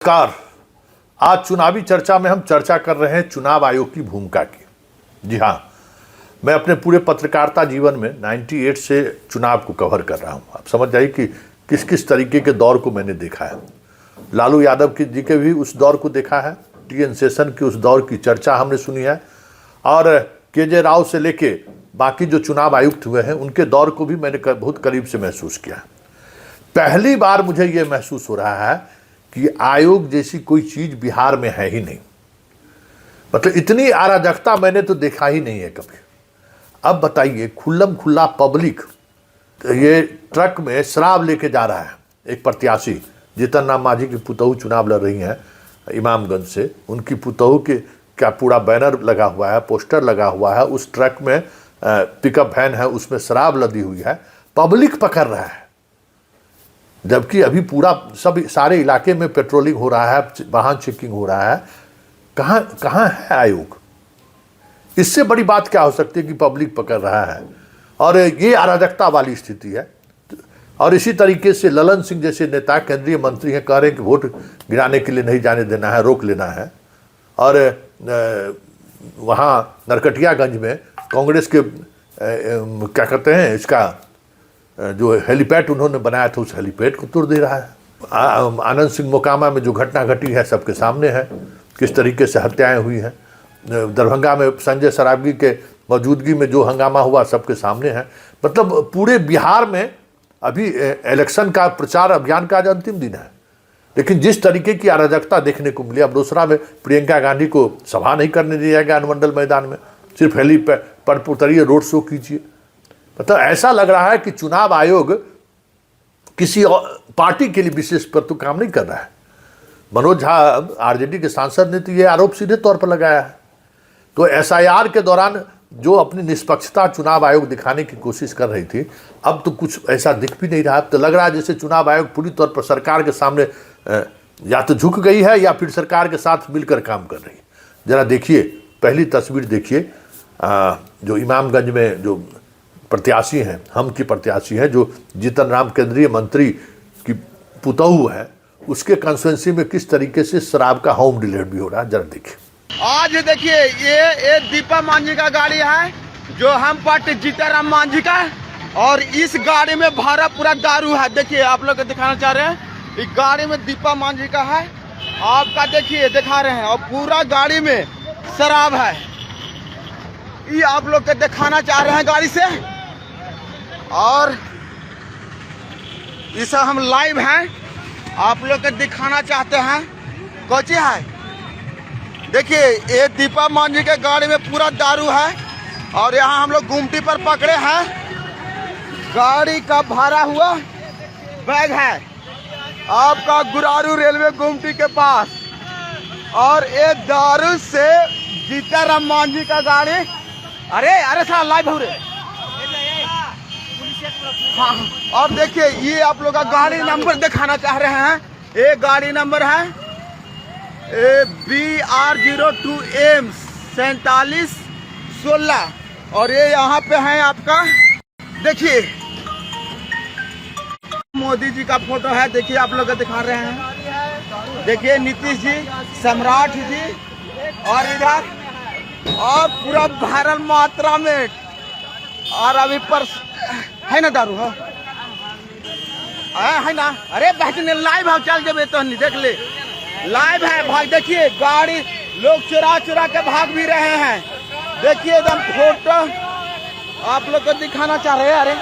नमस्कार। आज चुनावी चर्चा में हम चर्चा कर रहे हैं चुनाव आयोग की भूमिका की। जी हाँ, मैं अपने पूरे पत्रकारिता जीवन में 98 से चुनाव को कवर कर रहा हूँ। आप समझ जाइए कि किस किस तरीके के दौर को मैंने देखा है। लालू यादव जी के भी उस दौर को देखा है, टी.एन. शेषन की उस दौर की चर्चा हमने सुनी है, और के.जे. राव से लेके बाकी जो चुनाव आयुक्त हुए हैं उनके दौर को भी मैंने बहुत करीब से महसूस किया है। पहली बार मुझे ये महसूस हो रहा है कि आयोग जैसी कोई चीज बिहार में है ही नहीं। मतलब इतनी अराजकता मैंने तो देखा ही नहीं है कभी। अब बताइए, खुल्लम खुल्ला पब्लिक ये ट्रक में शराब लेके जा रहा है। एक प्रत्याशी जीतन राम मांझी की पुतहू चुनाव लड़ रही हैं इमामगंज से, उनकी पुतहू के क्या पूरा बैनर लगा हुआ है, पोस्टर लगा हुआ है, उस ट्रक में पिकअप वैन है, उसमें शराब लदी हुई है, पब्लिक पकड़ रहा है। जबकि अभी पूरा सारे इलाके में पेट्रोलिंग हो रहा है, वाहन चेकिंग हो रहा है। कहाँ है आयोग? इससे बड़ी बात क्या हो सकती है कि पब्लिक पकड़ रहा है, और ये अराजकता वाली स्थिति है। और इसी तरीके से ललन सिंह जैसे नेता, केंद्रीय मंत्री हैं, कह रहे हैं कि वोट गिराने के लिए नहीं जाने देना है, रोक लेना है। और वहाँ नरकटियागंज में कांग्रेस के क्या कहते हैं, इसका जो हेलीपैड उन्होंने बनाया था, उस हेलीपैड को तोड़ दे रहा है। आनंद सिंह मोकामा में जो घटना घटी है सबके सामने है, किस तरीके से हत्याएं हुई हैं। दरभंगा में संजय सरावगी के मौजूदगी में जो हंगामा हुआ सबके सामने है। मतलब पूरे बिहार में अभी इलेक्शन का प्रचार अभियान का आज अंतिम दिन है, लेकिन जिस तरीके की अराजकता देखने को मिली। अब रोसड़ा में प्रियंका गांधी को सभा नहीं करने दिया गया अनुमंडल मैदान में, सिर्फ हेलीपैड पर उतरिए, रोड शो कीजिए। मतलब ऐसा लग रहा है कि चुनाव आयोग किसी पार्टी के लिए विशेष पर तो काम नहीं कर रहा है। मनोज झा आरजेडी के सांसद ने तो ये आरोप सीधे तौर पर लगाया है। तो एसआईआर के दौरान जो अपनी निष्पक्षता चुनाव आयोग दिखाने की कोशिश कर रही थी, अब तो कुछ ऐसा दिख भी नहीं रहा। अब तो लग रहा है जैसे चुनाव आयोग पूरी तौर पर सरकार के सामने या तो झुक गई है या फिर सरकार के साथ मिलकर काम कर रही है। जरा देखिए, पहली तस्वीर देखिए, जो इमामगंज में जो प्रत्याशी हैं, हम की प्रत्याशी हैं, जो जीतन राम केंद्रीय मंत्री की पुतहू है, उसके कंस्टिट्यूएंसी में किस तरीके से शराब का होम डिलीवरी भी हो रहा है, जरा देखिए। आज देखिए, ये दीपा मांझी का गाड़ी है, जो हम पार्टी जीतन राम मांझी का, और इस गाड़ी में भरा पूरा दारू है। देखिए, आप लोग को दिखाना चाह रहे हैं, इस गाड़ी में दीपा मांझी का है, आपका देखिए दिखा रहे हैं, और पूरा गाड़ी में शराब है। ये आप लोग को दिखाना चाह रहे हैं गाड़ी से, और इसे हम लाइव हैं, आप लोग को दिखाना चाहते हैं। कोची है, देखिए, ये दीपा मांझी के गाड़ी में पूरा दारू है, और यहाँ हम लोग गुमटी पर पकड़े हैं। गाड़ी का भरा हुआ बैग है आपका गुरारू रेलवे गुमटी के पास, और ये दारू से जीतन राम मांझी का गाड़ी। अरे साला लाइव हो रहे। हाँ, और देखिए, ये आप लोग का गाड़ी नंबर दिखाना चाह रहे हैं। ये गाड़ी नंबर है BR02M 4716, और ये यहाँ पे है आपका, देखिए मोदी जी का फोटो है। देखिए, आप लोग को दिखा रहे हैं, देखिए नीतीश जी, सम्राट जी, और इधर और पूरा भारत मात्रा में। और अभी पर है ना दारू है ना। अरे बहन, लाइव है, चल जब तो नहीं देख ले, लाइव है भाई। देखिए, गाड़ी लोग चुरा चुरा के भाग भी रहे हैं। देखिए, एकदम फोटो आप लोग को दिखाना चाह रहे हैं। अरे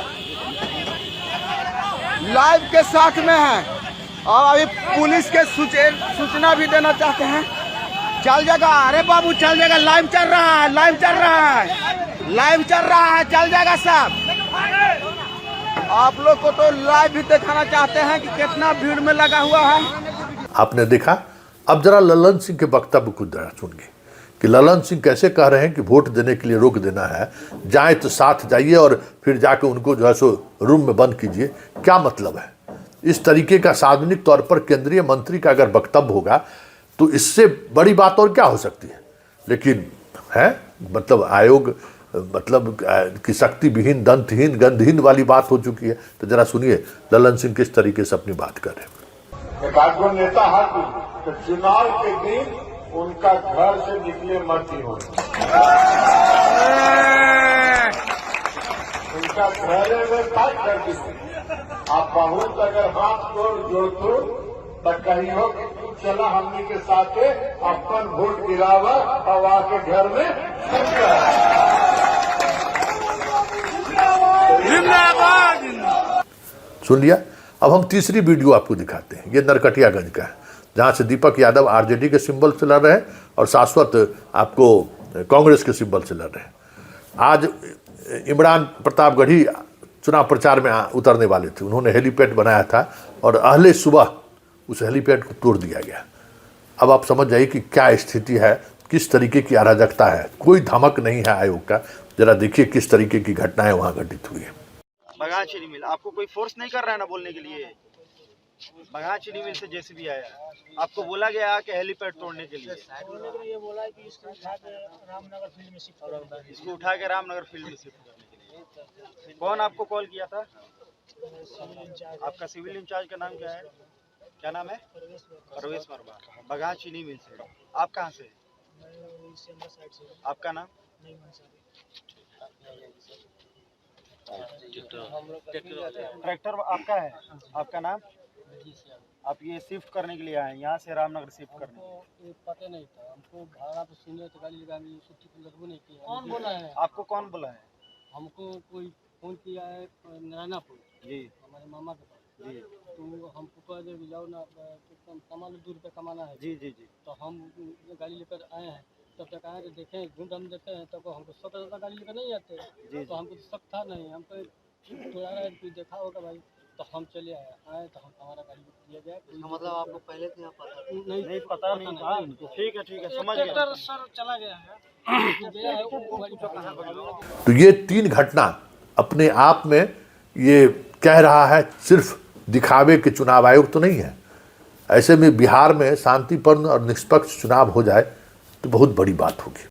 लाइव के साथ में है, और अभी पुलिस के सूचना भी देना चाहते हैं। चल जाएगा, अरे बाबू चल जाएगा, लाइव चल रहा है, लाइव चल रहा है, लाइव चल रहा है, चल जाएगा सब। आप लोग को तो लाइव भी दिखाना चाहते हैं कि कितना भीड़ में लगा हुआ है। आपने देखा। अब जरा ललन सिंह के वक्तव्य को जरा सुनिए कि ललन सिंह कैसे कह रहे हैं कि वोट देने के लिए रोक देना है, जाए तो साथ जाइए और फिर जाके उनको जो है सो रूम में बंद कीजिए। क्या मतलब है? इस तरीके का सार्वजनिक तौर पर केंद्रीय मंत्री का अगर वक्तव्य होगा तो इससे बड़ी बात और क्या हो सकती है। लेकिन है मतलब आयोग मतलब कि शक्ति विहीन, दंतहीन, गंधहीन वाली बात हो चुकी है। तो जरा सुनिए ललन सिंह किस तरीके से अपनी बात कर रहे हैं। एक आदमी नेता हाथी तो चुनाव के दिन उनका घर से निकले मत ही हो, उनका घरे में बात कर दीजिए। आप बहुत अगर हाथ जोड़ तो कहियो कि तू चला हमनी के साथ अपन वोट गिरावा और आके घर में सुन लिया। अब हम तीसरी वीडियो आपको दिखाते हैं। ये नरकटियागंज का है, जहां से दीपक यादव आरजेडी के सिंबल से लड़ रहे हैं और शाश्वत आपको कांग्रेस के सिंबल से लड़ रहे हैं। आज इमरान प्रतापगढ़ी चुनाव प्रचार में उतरने वाले थे। उन्होंने हेलीपैड बनाया था और अहले सुबह उस हेलीपैड को तोड़ दिया गया। अब आप समझ जाइए कि क्या स्थिति है, किस तरीके की अराजकता है। कोई धमक नहीं है आयोग का। जरा देखिए किस तरीके की घटनाएं वहां घटित हुई है। बघा चीनी मिल आपको कोई फोर्स नहीं कर रहा है ना बोलने के लिए। बघा चीनी मिल से जेसीबी आया, आपको बोला गया कि हेलीपैड तोड़ने के लिए। ये बोला है कि इसको उठा के रामनगर फील्ड में शिफ्ट करो। इसको उठा के रामनगर फील्ड में शिफ्ट करने के लिए। कौन आपको कॉल किया था? आपका सिविल इंचार्ज का नाम क्या है? क्या नाम है? परवेश वर्मा, बघा चीनी मिल से। आप कहाँ से? आपका नाम? ट्रैक्टर आपका है? आपका नाम? आप ये शिफ्ट करने के लिए आए हैं, यहाँ से रामनगर शिफ्ट करने? ये पता नहीं था हमको, भाड़ा पे सुने तो गाली लगा, छुट्टी पे लगभग नहीं किया। कौन बोला है आपको? कौन बोला है? हमको कोई फोन किया है नारायणापुर जी, हमारे मामा के पास जी तो हमको कह दे जाओ ना, कमा लो, 2 रुपये कमाना है। जी जी जी। तो हम गाड़ी लेकर आए हैं। तब तक आए तो देखें, ढूंढ हम देखे हैं, तब हमको शक गाड़ी लेकर नहीं आते। तो हमको शक था नहीं, हमको थोड़ा रहा कोई देखा होगा भाई, तो हम चले आए तो हम हमारा गाड़ी दिया गया। मतलब आपको पहले से यहाँ पता नहीं पता नहीं था? ठीक है समझ गया। सर चला गया है। तो ये 3 घटना अपने आप में ये कह रहा है सिर्फ दिखावे के चुनाव आयोग तो नहीं है। ऐसे में बिहार में शांतिपूर्ण और निष्पक्ष चुनाव हो जाए तो बहुत बड़ी बात होगी।